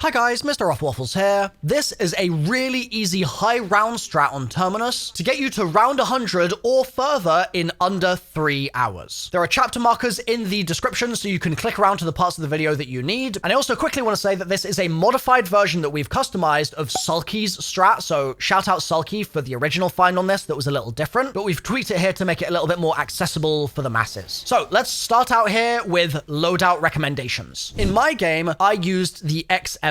Hi guys, MrRoflWaffles here. This is a really easy high round strat on Terminus to get you to round 100 or further in under 3 hours. There are chapter markers in the description so you can click around to the parts of the video that you need. And I also quickly want to say that this is a modified version that we've customized of Sulky's strat, so shout out Sulky for the original find on this that was a little different, but we've tweaked it here to make it a little bit more accessible for the masses. So let's start out here with loadout recommendations. In my game, I used the XM4.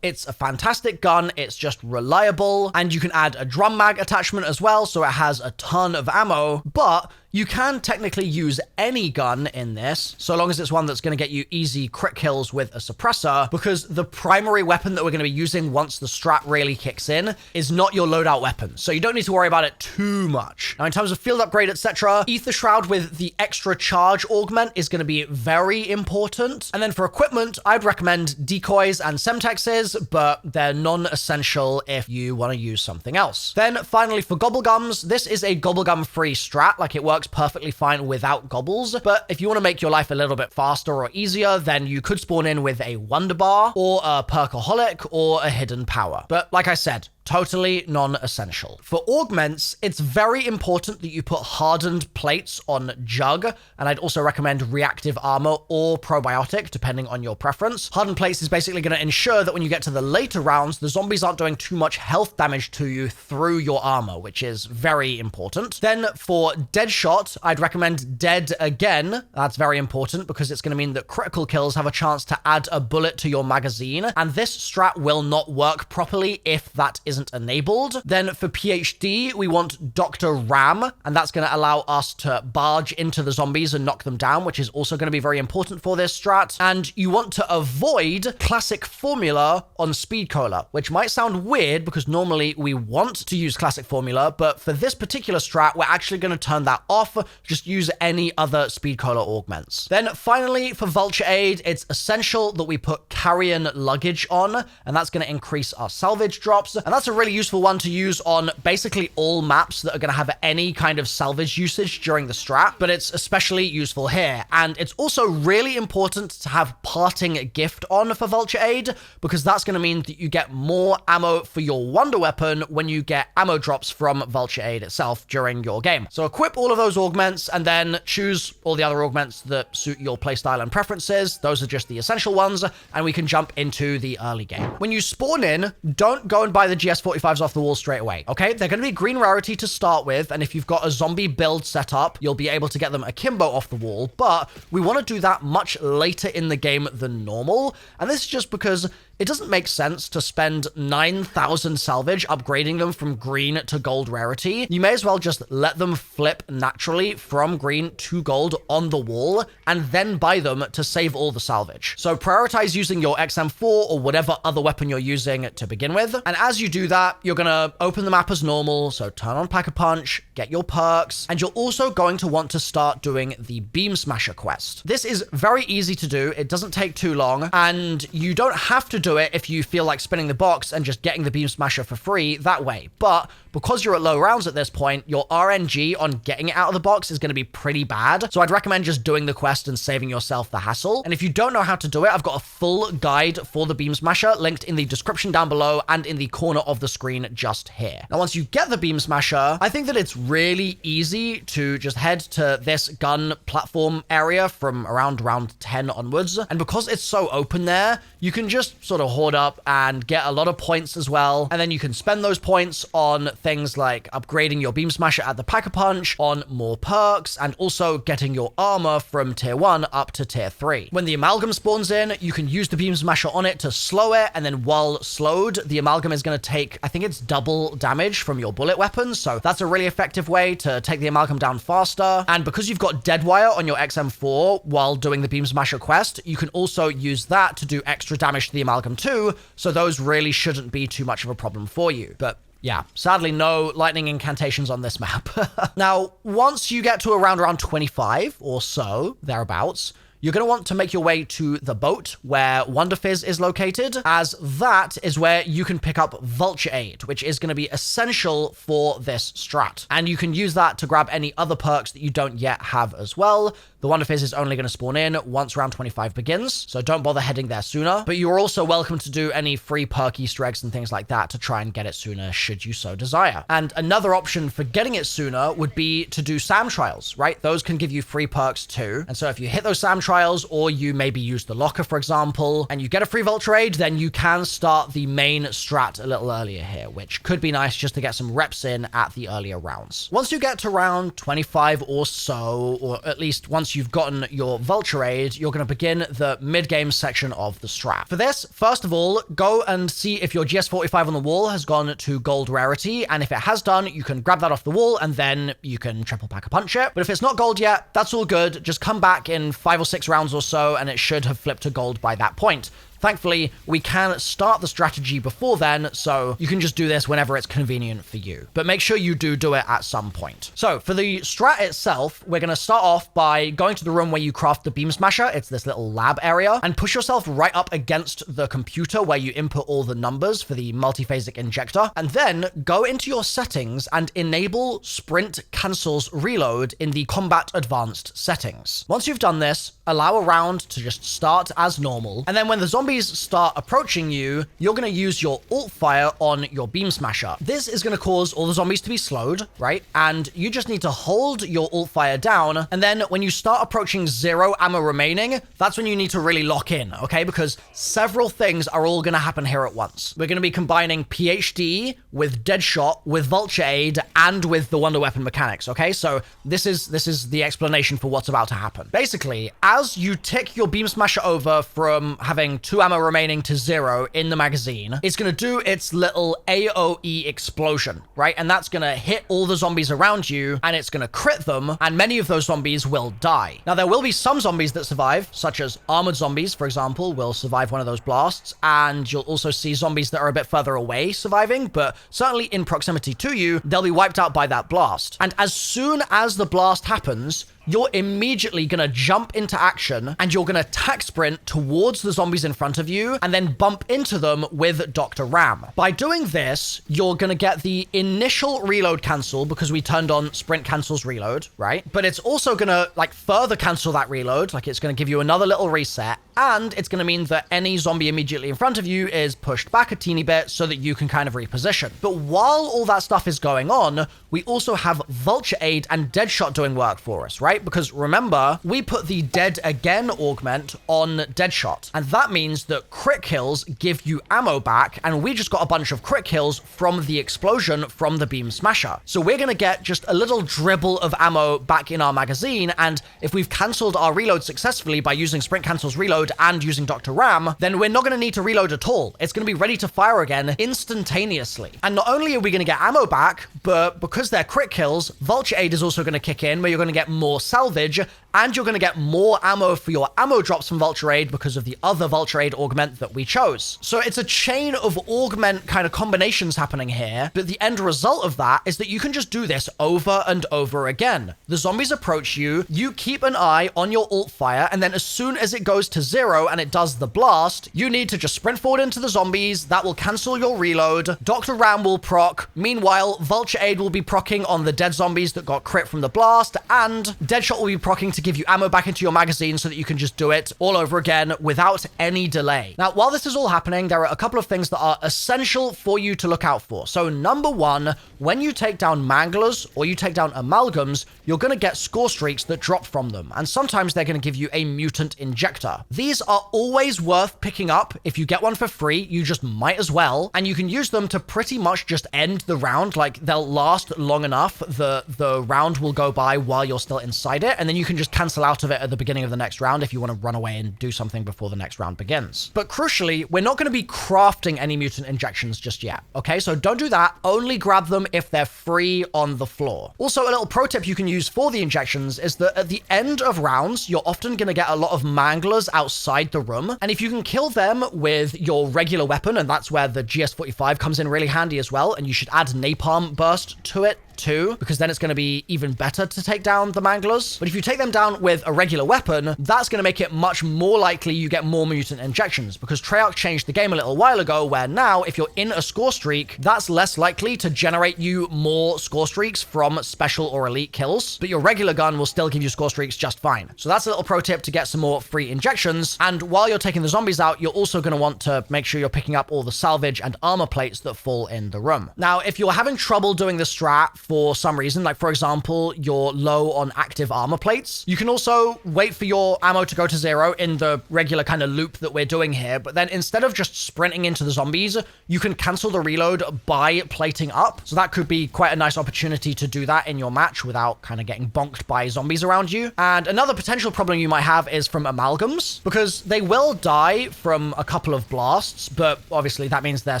It's a fantastic gun, it's just reliable, and you can add a drum mag attachment as well, so it has a ton of ammo, but you can technically use any gun in this, so long as it's one that's going to get you easy crit kills with a suppressor, because the primary weapon that we're going to be using once the strat really kicks in is not your loadout weapon, so you don't need to worry about it too much. Now, in terms of field upgrade, etc., Ether Shroud with the extra charge augment is going to be very important. And then for equipment, I'd recommend decoys and semtexes, but they're non-essential if you want to use something else. Then finally, for gobblegums, this is a gobblegum-free strat, like it works perfectly fine without gobbles, but if you want to make your life a little bit faster or easier, then you could spawn in with a wonder bar or a perkaholic or a hidden power. But like I said, totally non-essential. For augments, it's very important that you put hardened plates on Jug, and I'd also recommend reactive armor or probiotic, depending on your preference. Hardened plates is basically going to ensure that when you get to the later rounds, the zombies aren't doing too much health damage to you through your armor, which is very important. Then for Deadshot, I'd recommend Dead Again. That's very important because it's going to mean that critical kills have a chance to add a bullet to your magazine, and this strat will not work properly if that isn't enabled. Then for PhD, we want Dr. Ram, and that's going to allow us to barge into the zombies and knock them down, which is also going to be very important for this strat. And you want to avoid Classic Formula on Speed Cola, which might sound weird because normally we want to use Classic Formula, but for this particular strat, we're actually going to turn that off. Just use any other Speed Cola augments. Then finally, for Vulture Aid, it's essential that we put Carrion Luggage on, and that's going to increase our salvage drops, and that's a really useful one to use on basically all maps that are going to have any kind of salvage usage during the strat, but it's especially useful here. And it's also really important to have Parting Gift on for Vulture Aid, because that's going to mean that you get more ammo for your wonder weapon when you get ammo drops from Vulture Aid itself during your game. So equip all of those augments and then choose all the other augments that suit your playstyle and preferences. Those are just the essential ones, and we can jump into the early game. When you spawn in, don't go and buy the GS45s off the wall straight away, okay? They're going to be green rarity to start with, and if you've got a zombie build set up, you'll be able to get them akimbo off the wall, but we want to do that much later in the game than normal, and this is just because it doesn't make sense to spend 9,000 salvage upgrading them from green to gold rarity. You may as well just let them flip naturally from green to gold on the wall and then buy them to save all the salvage. So prioritize using your XM4 or whatever other weapon you're using to begin with. And as you do that, you're going to open the map as normal. So turn on Pack-a-Punch, get your perks, and you're also going to want to start doing the Beam Smasher quest. This is very easy to do. It doesn't take too long, and you don't have to do it if you feel like spinning the box and just getting the Beam Smasher for free that way. But because you're at low rounds at this point, your RNG on getting it out of the box is going to be pretty bad. So I'd recommend just doing the quest and saving yourself the hassle. And if you don't know how to do it, I've got a full guide for the Beam Smasher linked in the description down below and in the corner of the screen just here. Now, once you get the Beam Smasher, I think that it's really easy to just head to this gun platform area from around round 10 onwards. And because it's so open there, you can just sort of hoard up and get a lot of points as well. And then you can spend those points on things like upgrading your Beam Smasher at the Pack-a-Punch, on more perks, and also getting your armor from tier 1 up to tier 3. When the Amalgam spawns in, you can use the Beam Smasher on it to slow it, and then while slowed, the Amalgam is going to take, I think it's double damage from your bullet weapons, so that's a really effective way to take the Amalgam down faster. And because you've got Deadwire on your XM4 while doing the Beam Smasher quest, you can also use that to do extra damage to the Amalgam too, so those really shouldn't be too much of a problem for you. But yeah, sadly, no lightning incantations on this map. Now, once you get to around 25 or so, thereabouts, you're going to want to make your way to the boat where Wonder Fizz is located, as that is where you can pick up Vulture Aid, which is going to be essential for this strat. And you can use that to grab any other perks that you don't yet have as well. The Wonder Fizz is only going to spawn in once round 25 begins, so don't bother heading there sooner. But you're also welcome to do any free perk Easter eggs and things like that to try and get it sooner should you so desire. And another option for getting it sooner would be to do SAM trials, right? Those can give you free perks too. And so if you hit those SAM trials, or you maybe use the locker, for example, and you get a free Vulture Aid, then you can start the main strat a little earlier here, which could be nice just to get some reps in at the earlier rounds. Once you get to round 25 or so, or at least once you've gotten your Vulture Aid, you're going to begin the mid-game section of the strat. For this, first of all, go and see if your GS45 on the wall has gone to gold rarity, and if it has done, you can grab that off the wall, and then you can triple pack a punch it. But if it's not gold yet, that's all good. Just come back in 5 or 6 rounds or so, and it should have flipped to gold by that point. Thankfully, we can start the strategy before then, so you can just do this whenever it's convenient for you. But make sure you do it at some point. So for the strat itself, we're going to start off by going to the room where you craft the Beam Smasher. It's this little lab area, and push yourself right up against the computer where you input all the numbers for the multiphasic injector. And then go into your settings and enable sprint cancels reload in the combat advanced settings. Once you've done this, allow a round to just start as normal. And then when the zombies start approaching you, you're going to use your alt fire on your Beam Smasher. This is going to cause all the zombies to be slowed, right? And you just need to hold your alt fire down. And then when you start approaching 0 ammo remaining, that's when you need to really lock in, okay? Because several things are all going to happen here at once. We're going to be combining PhD with Deadshot, with Vulture Aid, and with the Wonder Weapon mechanics, okay? So this is the explanation for what's about to happen. Basically, as you tick your Beam Smasher over from having 2 ammo remaining to 0 in the magazine, it's going to do its little AoE explosion, right? And that's going to hit all the zombies around you, and it's going to crit them, and many of those zombies will die. Now, there will be some zombies that survive, such as armored zombies, for example, will survive one of those blasts, and you'll also see zombies that are a bit further away surviving, but certainly in proximity to you, they'll be wiped out by that blast. And as soon as the blast happens, you're immediately going to jump into action, and you're going to attack sprint towards the zombies in front of you and then bump into them with Dr. Ram. By doing this, you're going to get the initial reload cancel because we turned on sprint cancels reload, right? But it's also going to further cancel that reload. It's going to give you another little reset, and it's going to mean that any zombie immediately in front of you is pushed back a teeny bit so that you can kind of reposition. But while all that stuff is going on, we also have Vulture Aid and Deadshot doing work for us, right? Because remember, we put the Dead Again augment on Deadshot, and that means that crit kills give you ammo back, and we just got a bunch of crit kills from the explosion from the Beam Smasher. So we're going to get just a little dribble of ammo back in our magazine, and if we've cancelled our reload successfully by using sprint cancels reload and using Dr. Ram, then we're not going to need to reload at all. It's going to be ready to fire again instantaneously. And not only are we going to get ammo back, but because they're crit kills, Vulture Aid is also going to kick in, where you're going to get more salvage, and you're going to get more ammo for your ammo drops from Vulture Aid because of the other Vulture Aid augment that we chose. So it's a chain of augment kind of combinations happening here, but the end result of that is that you can just do this over and over again. The zombies approach you, you keep an eye on your alt fire, and then as soon as it goes to 0 and it does the blast, you need to just sprint forward into the zombies. That will cancel your reload. Dr. Ram will proc. Meanwhile, Vulture Aid will be proccing on the dead zombies that got crit from the blast, and Deadshot will be proccing to give you ammo back into your magazine so that you can just do it all over again without any delay. Now, while this is all happening, there are a couple of things that are essential for you to look out for. So number one, when you take down manglers or you take down amalgams, you're going to get score streaks that drop from them, and sometimes they're going to give you a mutant injector. These are always worth picking up. If you get one for free, you just might as well, and you can use them to pretty much just end the round. They'll last long enough, the round will go by while you're still inside it, and then you can just cancel out of it at the beginning of the next round if you want to run away and do something before the next round begins. But crucially, we're not going to be crafting any mutant injections just yet, okay? So don't do that. Only grab them if they're free on the floor. Also, a little pro tip you can use for the injections is that at the end of rounds, you're often going to get a lot of manglers outside the room, and if you can kill them with your regular weapon, and that's where the GS45 comes in really handy as well, and you should add napalm burst to it too, because then it's going to be even better to take down the manglers. But if you take them down with a regular weapon, that's going to make it much more likely you get more mutant injections, because Treyarch changed the game a little while ago where now if you're in a score streak, that's less likely to generate you more score streaks from special or elite kills, but your regular gun will still give you score streaks just fine. So that's a little pro tip to get some more free injections. And while you're taking the zombies out, you're also going to want to make sure you're picking up all the salvage and armor plates that fall in the room. Now, if you're having trouble doing the strat for some reason, like for example, you're low on active armor plates, you can also wait for your ammo to go to 0 in the regular kind of loop that we're doing here. But then instead of just sprinting into the zombies, you can cancel the reload by plating up. So that could be quite a nice opportunity to do that in your match without kind of getting bonked by zombies around you. And another potential problem you might have is from amalgams, because they will die from a couple of blasts, but obviously that means they're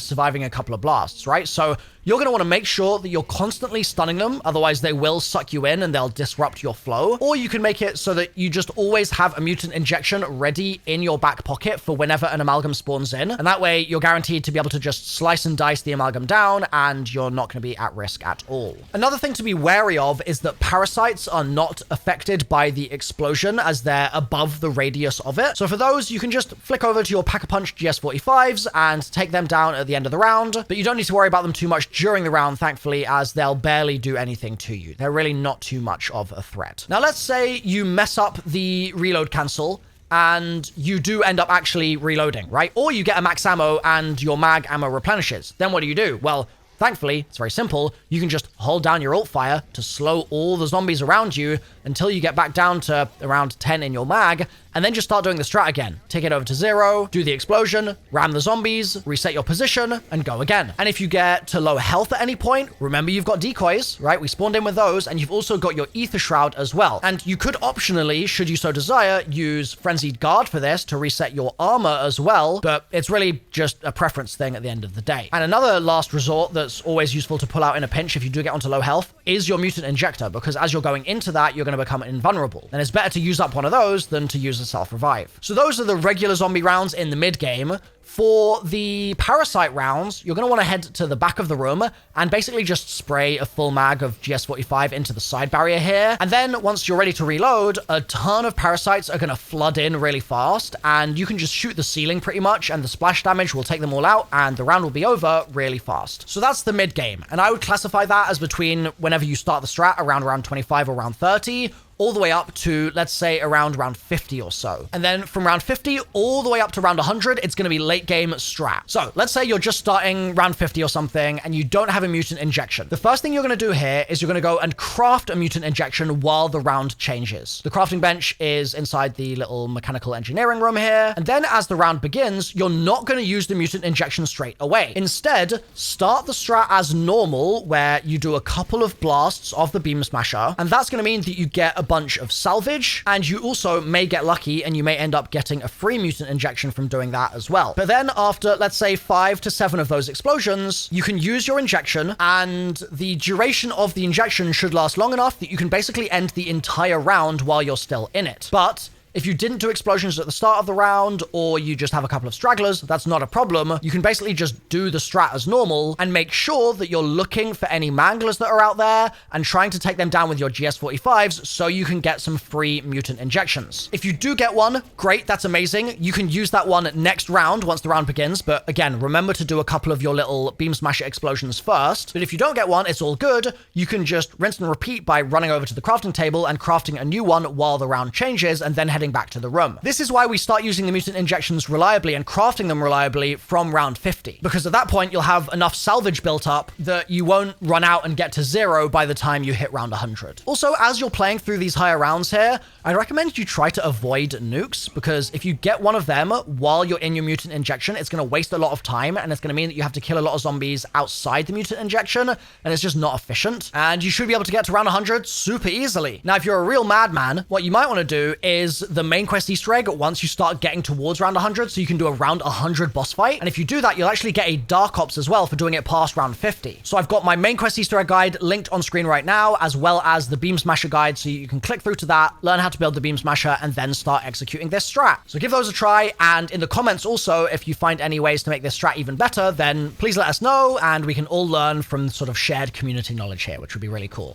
surviving a couple of blasts, right? So you're going to want to make sure that you're constantly stunning them, otherwise they will suck you in and they'll disrupt your flow. Or you can make it so that you just always have a mutant injection ready in your back pocket for whenever an amalgam spawns in. And that way you're guaranteed to be able to just slice and dice the amalgam down and you're not going to be at risk at all. Another thing to be wary of is that parasites are not affected by the explosion as they're above the radius of it. So for those, you can just flick over to your Pack-a-Punch GS45s and take them down at the end of the round, but you don't need to worry about them too much during the round, thankfully, as they'll barely do anything to you. They're really not too much of a threat. Now, let's say you mess up the reload cancel and you do end up actually reloading, right? Or you get a max ammo and your mag ammo replenishes. Then what do? Well, thankfully, it's very simple. You can just hold down your alt fire to slow all the zombies around you until you get back down to around 10 in your mag, and then just start doing the strat again. Take it over to 0, do the explosion, ram the zombies, reset your position, and go again. And if you get to low health at any point, remember you've got decoys, right? We spawned in with those, and you've also got your Ether Shroud as well. And you could optionally, should you so desire, use Frenzied Guard for this to reset your armor as well, but it's really just a preference thing at the end of the day. And another last resort that's always useful to pull out in a pinch if you do get onto low health is your Mutant Injector, because as you're going into that, you're going to become invulnerable. And it's better to use up one of those than to use a self-revive. So those are the regular zombie rounds in the mid-game. For the parasite rounds, you're going to want to head to the back of the room and basically just spray a full mag of GS45 into the side barrier here. And then once you're ready to reload, a ton of parasites are going to flood in really fast, and you can just shoot the ceiling pretty much, and the splash damage will take them all out, and the round will be over really fast. So that's the mid game, and I would classify that as between whenever you start the strat around round 25 or round 30, all the way up to, let's say, around round 50 or so. And then from round 50 all the way up to round 100, it's going to be late game strat. So let's say you're just starting round 50 or something and you don't have a mutant injection. The first thing you're going to do here is you're going to go and craft a mutant injection while the round changes. The crafting bench is inside the little mechanical engineering room here. And then as the round begins, you're not going to use the mutant injection straight away. Instead, start the strat as normal, where you do a couple of blasts of the beam smasher. And that's going to mean that you get a bunch of salvage, and you also may get lucky and you may end up getting a free mutant injection from doing that as well. But then after, let's say, 5 to 7 of those explosions, you can use your injection, and the duration of the injection should last long enough that you can basically end the entire round while you're still in it. But if you didn't do explosions at the start of the round, or you just have a couple of stragglers, that's not a problem. You can basically just do the strat as normal and make sure that you're looking for any manglers that are out there and trying to take them down with your GS45s so you can get some free mutant injections. If you do get one, great, that's amazing. You can use that one next round once the round begins, but again, remember to do a couple of your little beam smasher explosions first. But if you don't get one, it's all good. You can just rinse and repeat by running over to the crafting table and crafting a new one while the round changes, and then heading back to the room. This is why we start using the mutant injections reliably and crafting them reliably from round 50, because at that point you'll have enough salvage built up that you won't run out and get to 0 by the time you hit round 100. Also, as you're playing through these higher rounds here, I recommend you try to avoid nukes, because if you get one of them while you're in your mutant injection, it's going to waste a lot of time, and it's going to mean that you have to kill a lot of zombies outside the mutant injection, and it's just not efficient. And you should be able to get to round 100 super easily. Now, if you're a real madman, what you might want to do is the main quest Easter egg once you start getting towards round 100, so you can do a round 100 boss fight. And if you do that, you'll actually get a Dark Ops as well for doing it past round 50. So I've got my main quest Easter egg guide linked on screen right now, as well as the Beam Smasher guide, so you can click through to that, learn how to build the Beam Smasher, and then start executing this strat. So give those a try, and in the comments also, if you find any ways to make this strat even better, then please let us know, and we can all learn from sort of shared community knowledge here, which would be really cool.